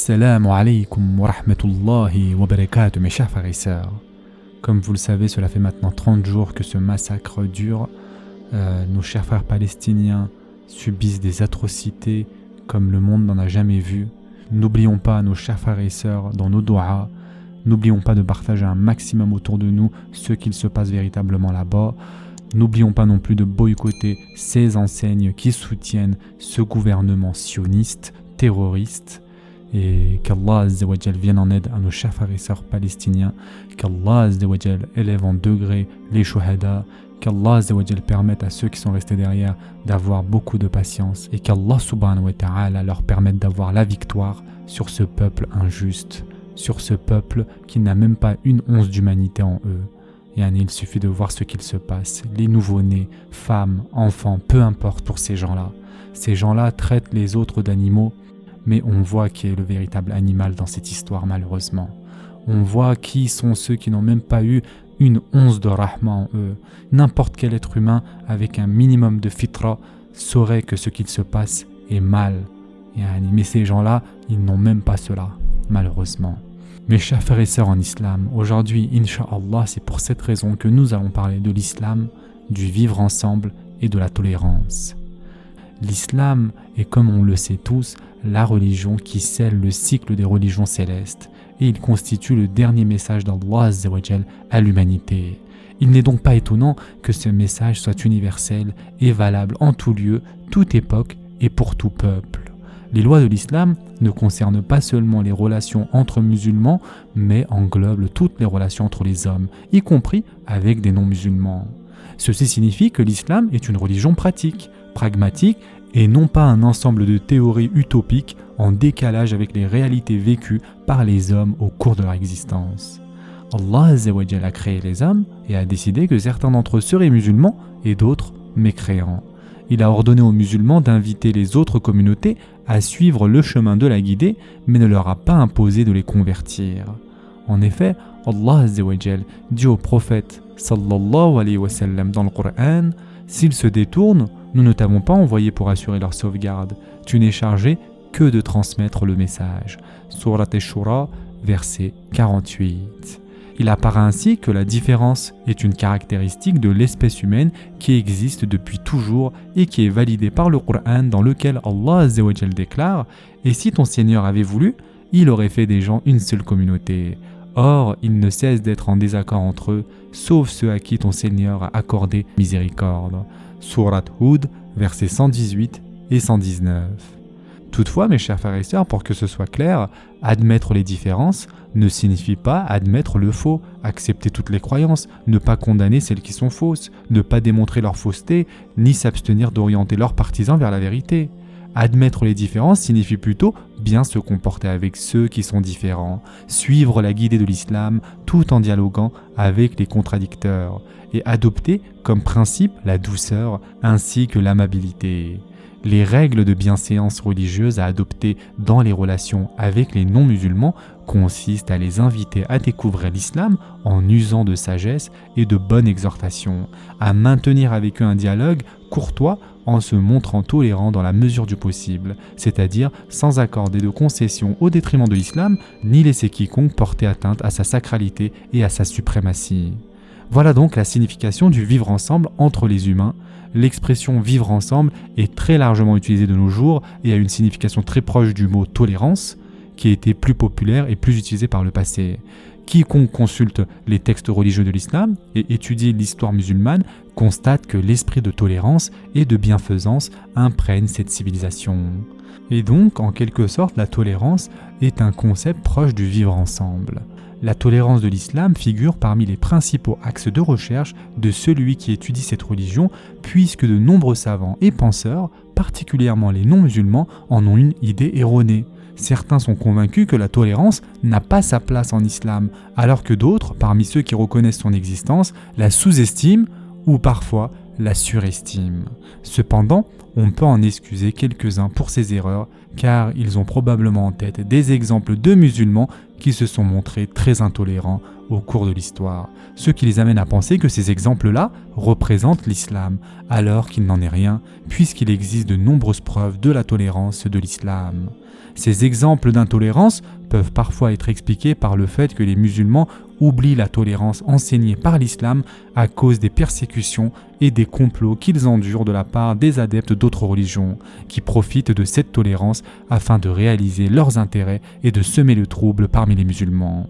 Assalamu alaikum wa rahmatullahi wa barakatuh, mes chers frères et sœurs. Comme vous le savez, cela fait maintenant 30 jours que ce massacre dure. Nos chers frères palestiniens subissent des atrocités comme le monde n'en a jamais vu. N'oublions pas nos chers frères et sœurs dans nos doigts. N'oublions pas de partager un maximum autour de nous ce qu'il se passe véritablement là-bas. N'oublions pas non plus de boycotter ces enseignes qui soutiennent ce gouvernement sioniste, terroriste. Et qu'Allah Azza wa Jal vienne en aide à nos chers frères et sœurs palestiniens, qu'Allah Azza wa Jal élève en degré les shuhada, qu'Allah Azza wa Jal permette à ceux qui sont restés derrière d'avoir beaucoup de patience et qu'Allah subhanahu wa ta'ala leur permette d'avoir la victoire sur ce peuple injuste, sur ce peuple qui n'a même pas une once d'humanité en eux. Et il suffit de voir ce qu'il se passe, les nouveau-nés, femmes, enfants, peu importe pour ces gens-là. Ces gens-là traitent les autres d'animaux, mais on voit qui est le véritable animal dans cette histoire malheureusement. On voit qui sont ceux qui n'ont même pas eu une once de rahma en eux. N'importe quel être humain avec un minimum de fitra saurait que ce qu'il se passe est mal. Mais ces gens-là, ils n'ont même pas cela, malheureusement. Mes chers frères et sœurs en islam, aujourd'hui, Inch'Allah, c'est pour cette raison que nous allons parler de l'islam, du vivre ensemble et de la tolérance. L'islam est, comme on le sait tous, la religion qui scelle le cycle des religions célestes et il constitue le dernier message d'Allah Azza wa Jal à l'humanité. Il n'est donc pas étonnant que ce message soit universel et valable en tout lieu, toute époque et pour tout peuple. Les lois de l'islam ne concernent pas seulement les relations entre musulmans, mais englobent toutes les relations entre les hommes, y compris avec des non-musulmans. Ceci signifie que l'islam est une religion pratique, pragmatique et non pas un ensemble de théories utopiques en décalage avec les réalités vécues par les hommes au cours de leur existence. Allah Azza wa Jalla a créé les hommes et a décidé que certains d'entre eux seraient musulmans et d'autres mécréants. Il a ordonné aux musulmans d'inviter les autres communautés à suivre le chemin de la guidée, mais ne leur a pas imposé de les convertir. En effet, Allah Azza wa Jalla dit au prophète sallallahu alayhi wa sallam dans le Coran: s'ils se détournent, nous ne t'avons pas envoyé pour assurer leur sauvegarde. Tu n'es chargé que de transmettre le message. Surat Ash-Shura, verset 48. Il apparaît ainsi que la différence est une caractéristique de l'espèce humaine qui existe depuis toujours et qui est validée par le Coran dans lequel Allah Azza wa Jal déclare: et si ton Seigneur avait voulu, il aurait fait des gens une seule communauté. Or, ils ne cessent d'être en désaccord entre eux, sauf ceux à qui ton Seigneur a accordé miséricorde. Surat Hud, versets 118 et 119. Toutefois, mes chers frères et sœurs, pour que ce soit clair, admettre les différences ne signifie pas admettre le faux, accepter toutes les croyances, ne pas condamner celles qui sont fausses, ne pas démontrer leur fausseté, ni s'abstenir d'orienter leurs partisans vers la vérité. Admettre les différences signifie plutôt bien se comporter avec ceux qui sont différents, suivre la guidée de l'islam tout en dialoguant avec les contradicteurs et adopter comme principe la douceur ainsi que l'amabilité. Les règles de bienséance religieuse à adopter dans les relations avec les non-musulmans consistent à les inviter à découvrir l'islam en usant de sagesse et de bonne exhortation, à maintenir avec eux un dialogue courtois en se montrant tolérant dans la mesure du possible, c'est-à-dire sans accorder de concessions au détriment de l'islam, ni laisser quiconque porter atteinte à sa sacralité et à sa suprématie. Voilà donc la signification du vivre ensemble entre les humains. L'expression vivre ensemble est très largement utilisée de nos jours et a une signification très proche du mot tolérance, qui a été plus populaire et plus utilisé par le passé. Quiconque consulte les textes religieux de l'islam et étudie l'histoire musulmane constate que l'esprit de tolérance et de bienfaisance imprègne cette civilisation. Et donc, en quelque sorte, la tolérance est un concept proche du vivre ensemble. La tolérance de l'islam figure parmi les principaux axes de recherche de celui qui étudie cette religion, puisque de nombreux savants et penseurs, particulièrement les non-musulmans, en ont une idée erronée. Certains sont convaincus que la tolérance n'a pas sa place en islam, alors que d'autres, parmi ceux qui reconnaissent son existence, la sous-estiment ou parfois la surestiment. Cependant, on peut en excuser quelques-uns pour ces erreurs, car ils ont probablement en tête des exemples de musulmans qui se sont montrés très intolérants au cours de l'histoire, ce qui les amène à penser que ces exemples-là représentent l'islam, alors qu'il n'en est rien, puisqu'il existe de nombreuses preuves de la tolérance de l'islam. Ces exemples d'intolérance peuvent parfois être expliqués par le fait que les musulmans oublient la tolérance enseignée par l'islam à cause des persécutions et des complots qu'ils endurent de la part des adeptes d'autres religions, qui profitent de cette tolérance afin de réaliser leurs intérêts et de semer le trouble parmi les musulmans.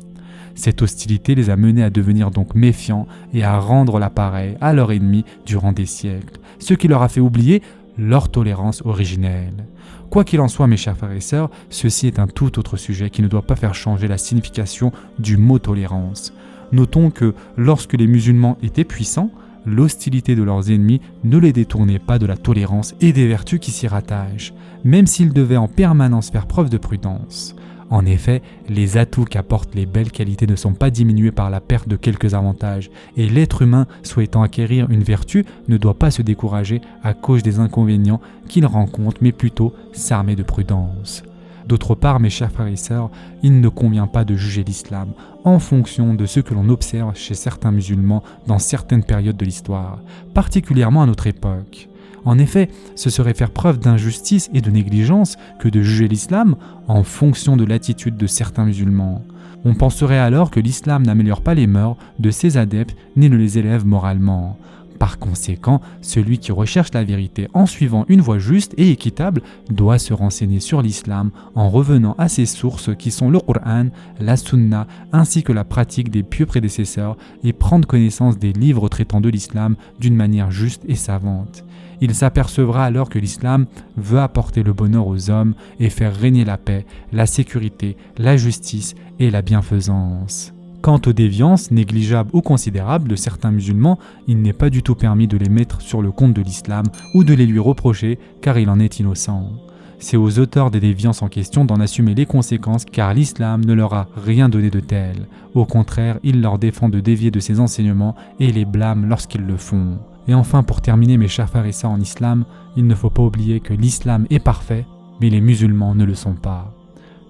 Cette hostilité les a menés à devenir donc méfiants et à rendre l'appareil à leurs ennemis durant des siècles, ce qui leur a fait oublier leur tolérance originelle. Quoi qu'il en soit, mes chers frères et sœurs, ceci est un tout autre sujet qui ne doit pas faire changer la signification du mot tolérance. Notons que lorsque les musulmans étaient puissants, l'hostilité de leurs ennemis ne les détournait pas de la tolérance et des vertus qui s'y rattachent, même s'ils devaient en permanence faire preuve de prudence. En effet, les atouts qu'apportent les belles qualités ne sont pas diminués par la perte de quelques avantages, et l'être humain souhaitant acquérir une vertu ne doit pas se décourager à cause des inconvénients qu'il rencontre, mais plutôt s'armer de prudence. D'autre part, mes chers frères et sœurs, il ne convient pas de juger l'islam en fonction de ce que l'on observe chez certains musulmans dans certaines périodes de l'histoire, particulièrement à notre époque. En effet, ce serait faire preuve d'injustice et de négligence que de juger l'islam en fonction de l'attitude de certains musulmans. On penserait alors que l'islam n'améliore pas les mœurs de ses adeptes ni ne les élève moralement. Par conséquent, celui qui recherche la vérité en suivant une voie juste et équitable doit se renseigner sur l'islam en revenant à ses sources qui sont le Coran, la Sunna ainsi que la pratique des pieux prédécesseurs et prendre connaissance des livres traitant de l'islam d'une manière juste et savante. Il s'apercevra alors que l'islam veut apporter le bonheur aux hommes et faire régner la paix, la sécurité, la justice et la bienfaisance. Quant aux déviances négligeables ou considérables de certains musulmans, il n'est pas du tout permis de les mettre sur le compte de l'islam ou de les lui reprocher car il en est innocent. C'est aux auteurs des déviances en question d'en assumer les conséquences car l'islam ne leur a rien donné de tel. Au contraire, il leur défend de dévier de ses enseignements et les blâme lorsqu'ils le font. Et enfin, pour terminer mes chers frères et sœurs en islam, il ne faut pas oublier que l'islam est parfait, mais les musulmans ne le sont pas.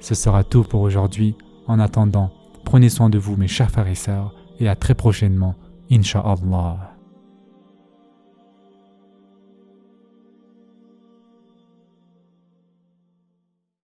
Ce sera tout pour aujourd'hui. En attendant, prenez soin de vous mes chers frères et sœurs et à très prochainement, Inch'Allah.